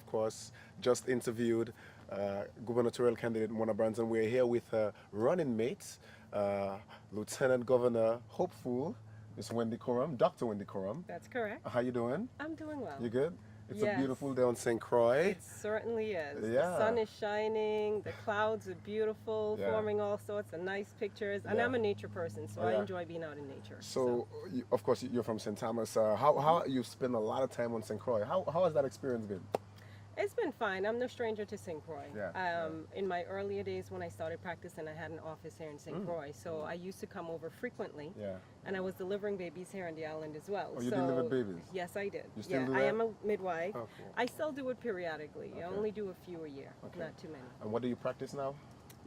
course, just interviewed gubernatorial candidate Mona Branson. We're here with her running mate, Lieutenant Governor Hopeful, Miss Wendy Coram, Dr. Wendy Coram. That's correct. How you doing? I'm doing well. You good? It's a Yes. beautiful day on St. Croix. It certainly is. Yeah. The sun is shining, the clouds are beautiful, Yeah. forming all sorts of nice pictures. And Yeah. I'm a nature person, so Oh, I yeah. enjoy being out in nature. So, of course, you're from St. Thomas. How you spend a lot of time on St. Croix? How has that experience been? It's been fine. I'm no stranger to St. Croix. Yeah, In my earlier days when I started practicing, I had an office here in St. Croix, so I used to come over frequently. Yeah. And I was delivering babies here on the island as well. Oh, you so, delivered babies? Yes, I did. You still yeah, do I that? am a midwife. Oh, cool. I still do it periodically. I Okay. only do a few a year, Okay. not too many. And what do you practice now?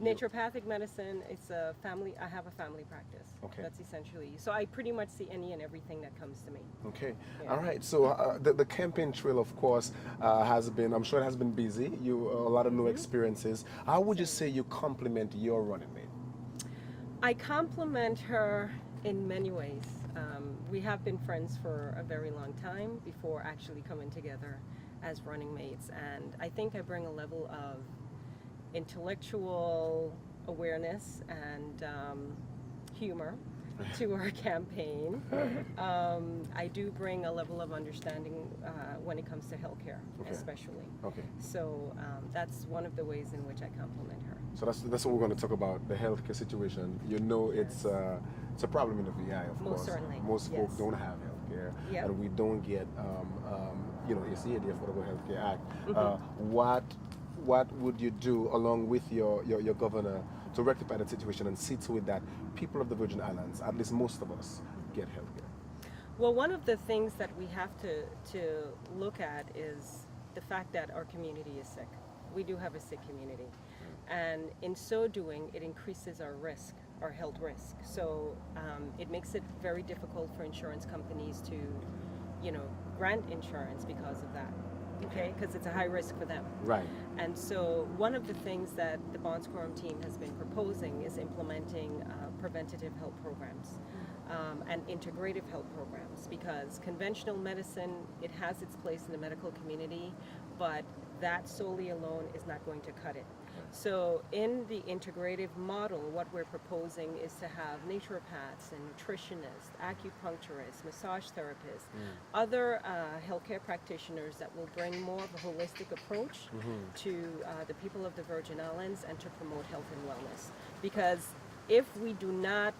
Naturopathic medicine, it's a family, I have a family practice. Okay. That's essentially, so I pretty much see any and everything that comes to me. Okay. Yeah. All right. So the campaign trail, of course, has been, I'm sure it has been busy. A lot of new experiences. How would you say you complement your running mate? I compliment her in many ways. We have been friends for a very long time before actually coming together as running mates. And I think I bring a level of intellectual awareness and humor to our campaign. I do bring a level of understanding when it comes to healthcare, Okay. especially. Okay. So that's one of the ways in which I compliment her. So that's what we're going to talk about, the healthcare situation. You know, it's a problem in the VI, of course. Most certainly, Most yes. folks don't have healthcare, Yep. and we don't get, you see the Affordable Health Care Act. Mm-hmm. What would you do along with your governor to rectify that situation and see to it that people of the Virgin Islands, at least most of us, get healthcare? Well, one of the things that we have to look at is the fact that our community is sick. We do have a sick community. And in so doing, it increases our risk, our health risk. So it makes it very difficult for insurance companies to, grant insurance because of that. Okay, because it's a high risk for them. Right. And so one of the things that the Bonds Coram team has been proposing is implementing preventative health programs and integrative health programs, because conventional medicine, it has its place in the medical community, but that solely alone is not going to cut it. So in the integrative model, what we're proposing is to have naturopaths and nutritionists, acupuncturists, massage therapists, other healthcare practitioners that will bring more of a holistic approach to the people of the Virgin Islands and to promote health and wellness. Because if we do not,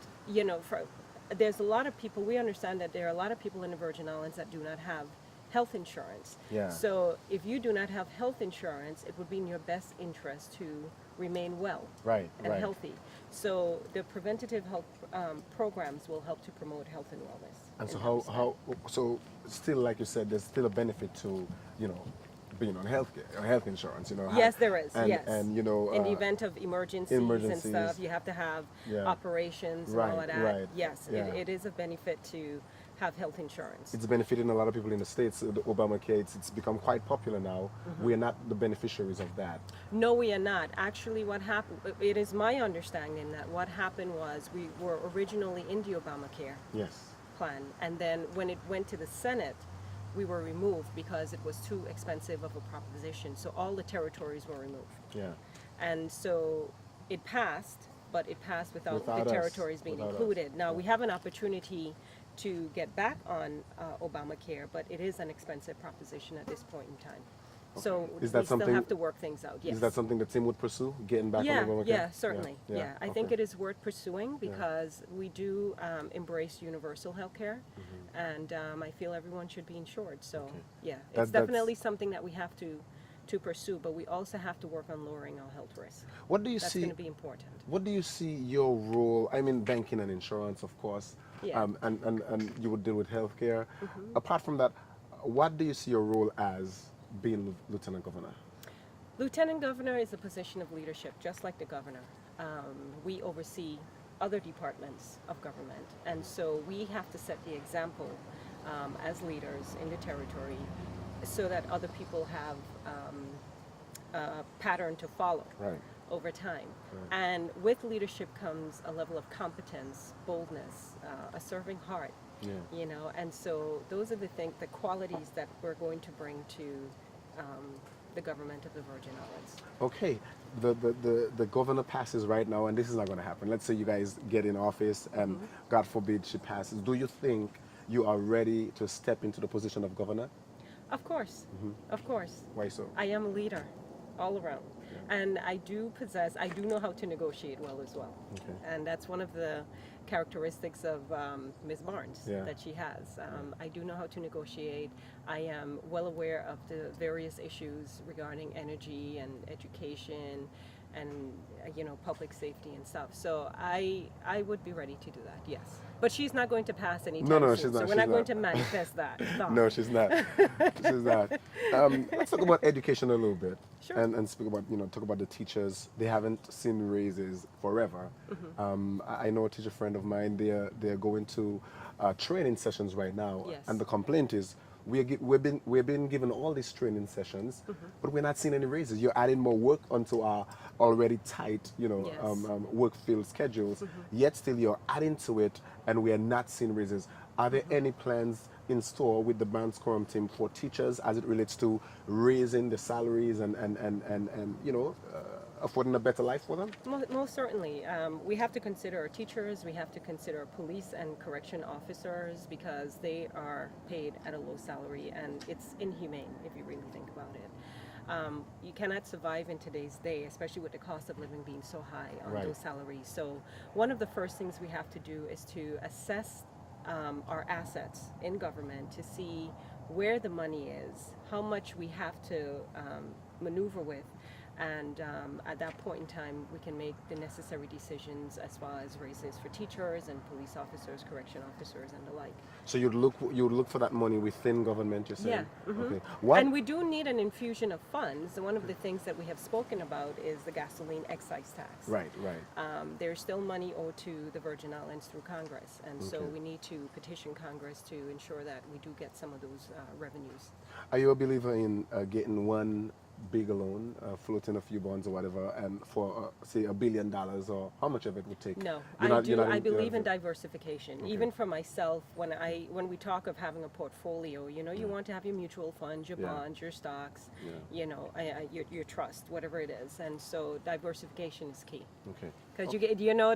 there's a lot of people, we understand that there are a lot of people in the Virgin Islands that do not have health insurance. Yeah. So if you do not have health insurance, it would be in your best interest to remain well Right. and Right. healthy. So the preventative health programs will help to promote health and wellness. And so in that so still, like you said, there's still a benefit to being on health insurance. Yes, there is. And, yes. and in the event of emergencies and stuff, you have to have Yeah. operations and all Right, of that. right. Yes, Yeah. it is a benefit to have health insurance. it's benefiting a lot of people in the States. The Obamacare, it's become quite popular now. We are not the beneficiaries of that. No, we are not. Actually, what happened, it is my understanding that what happened was we were originally in the Obamacare Yes. plan, and then when it went to the Senate, we were removed because it was too expensive of a proposition. So all the territories were removed. Yeah. And so it passed, but it passed without Without the us. territories being Without us. included. Now, we have an opportunity to get back on Obamacare, but it is an expensive proposition at this point in time. So Is that we still something- have to work things out. Yes. Is that something the team would pursue, getting back Yeah, on Obamacare? yeah, certainly. Yeah, I think okay. it is worth pursuing because we do embrace universal health care, and I feel everyone should be insured. So, yeah, it's That's- definitely something that we have to pursue, but we also have to work on lowering our health risk. What do you That's see? going to be important. What do you see your role? I mean, banking and insurance, of course, Yeah. and you would deal with healthcare. Apart from that, what do you see your role as being Lieutenant Governor? Lieutenant Governor is a position of leadership, just like the governor. We oversee other departments of government, and so we have to set the example as leaders in the territory so that other people have a pattern to follow Right. over time. Right. And with leadership comes a level of competence, boldness, a serving heart, Yeah. and so those are the qualities that we're going to bring to the government of the Virgin Islands. Okay, the governor passes right now, and this is not going to happen. Let's say you guys get in office, and God forbid she passes. Do you think you are ready to step into the position of governor? Of course, of course. Why so? I am a leader all around. And I do know how to negotiate well as well. Okay. And that's one of the characteristics of Ms. Barnes Yeah. that she has. I do know how to negotiate. I am well aware of the various issues regarding energy and education and public safety and stuff. So I would be ready to do that, yes. But she's not going to pass anytime No, soon. she's not. So we're not going to manifest that. No, she's not. She's not. Let's talk about education a little bit. Sure. And speak about, talk about the teachers. They haven't seen raises forever. I know a teacher friend of mine, they're going to training sessions right now. Yes. And the complaint is, we've been given all these training sessions, but we're not seeing any raises. You're adding more work onto our already tight, Yes. work field schedules. Yet still you're adding to it, and we are not seeing raises. Are there any plans in store with the Barnes Coram team for teachers as it relates to raising the salaries and affording a better life for them? Most certainly. We have to consider our teachers, we have to consider police and correction officers because they are paid at a low salary and it's inhumane if you really think about it. You cannot survive in today's day, especially with the cost of living being so high on Right. those salaries. So one of the first things we have to do is to assess our assets in government to see where the money is, how much we have to maneuver with, and at that point in time we can make the necessary decisions as far as raises for teachers and police officers, correction officers, and the like. So you'd look for that money within government, you're saying? Yeah. Okay. What? And we do need an infusion of funds. One of the things that we have spoken about is the gasoline excise tax. Right. There's still money owed to the Virgin Islands through Congress, and so Okay. we need to petition Congress to ensure that we do get some of those revenues. Are you a believer in getting one big loan, floating a few bonds or whatever, and for say $1 billion, or how much of it would take? No, You're not I in- believe in diversification. Okay. Even for myself, when we talk of having a portfolio, you want to have your mutual funds, your Yeah. bonds, your stocks, Yeah. your trust, whatever it is, and so diversification is key. Okay. Because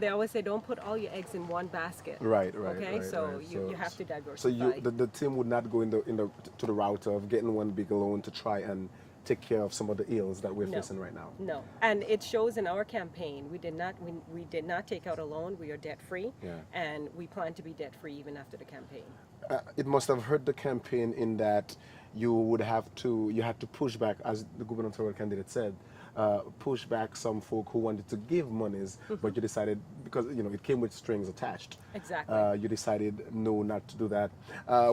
they always say don't put all your eggs in one basket. Right. Okay, right, so right. you have to So diversify. the team would not go to the route of getting one big loan to try and take care of some of the ills that we're No. facing right now. No, and it shows in our campaign. We did not take out a loan. We are debt free, Yeah. and we plan to be debt free even after the campaign. It must have hurt the campaign in that you had to push back, as the gubernatorial candidate said, push back some folk who wanted to give monies, but you decided, because it came with strings attached. Exactly. You decided no, not to do that.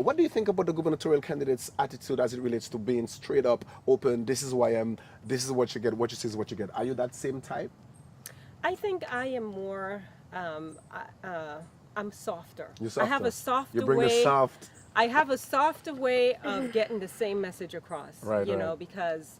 What do you think about the gubernatorial candidate's attitude as it relates to being straight up, open? This is who I am. This is what you get. What you see is what you get. Are you that same type? I think I am more. I'm softer. You're I have softer. a softer You bring way. the soft. I have a softer way of getting the same message across. Right, you know, right. because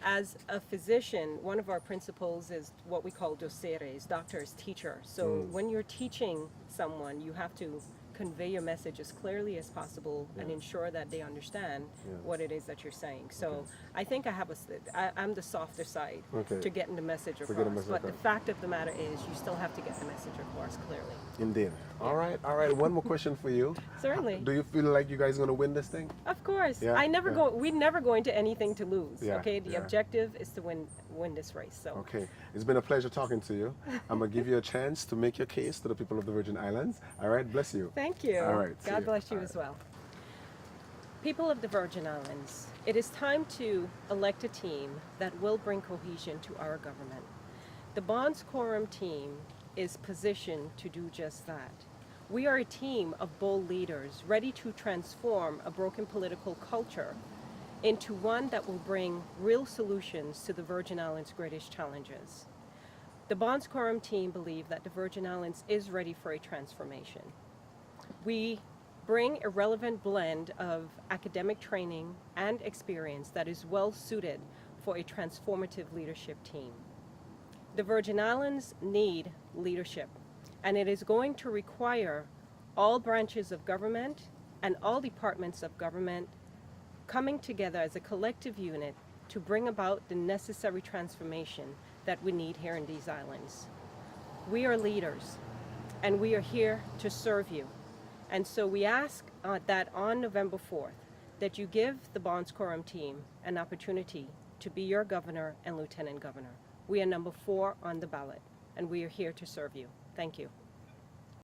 as a physician, one of our principles is what we call doceres, doctor is teacher. So when you're teaching someone, you have to convey your message as clearly as possible and ensure that they understand what it is that you're saying. So I think I'm the softer side Okay. to getting the message across. getting the message But the across. fact of the matter is you still have to get the message across clearly. Indeed. All right. One more question for you. Certainly. Do you feel like you guys are going to win this thing? Of course. Yeah, We never go into anything to lose. Yeah, Okay? The yeah. objective is to win this race. So Okay. It's been a pleasure talking to you. I'm going to give you a chance to make your case to the people of the Virgin Islands. All right. Bless you. thank you. All right, see God you. bless you All as well. People of the Virgin Islands, it is time to elect a team that will bring cohesion to our government. The Barnes Coram team is positioned to do just that. We are a team of bold leaders ready to transform a broken political culture into one that will bring real solutions to the Virgin Islands' greatest challenges. The Barnes Coram team believe that the Virgin Islands is ready for a transformation. We bring a relevant blend of academic training and experience that is well suited for a transformative leadership team. The Virgin Islands need leadership, and it is going to require all branches of government and all departments of government coming together as a collective unit to bring about the necessary transformation that we need here in these islands. We are leaders, and we are here to serve you. And so we ask that on November 4th, that you give the Bonds Coram team an opportunity to be your governor and lieutenant governor. We are number 4 on the ballot, and we are here to serve you. Thank you.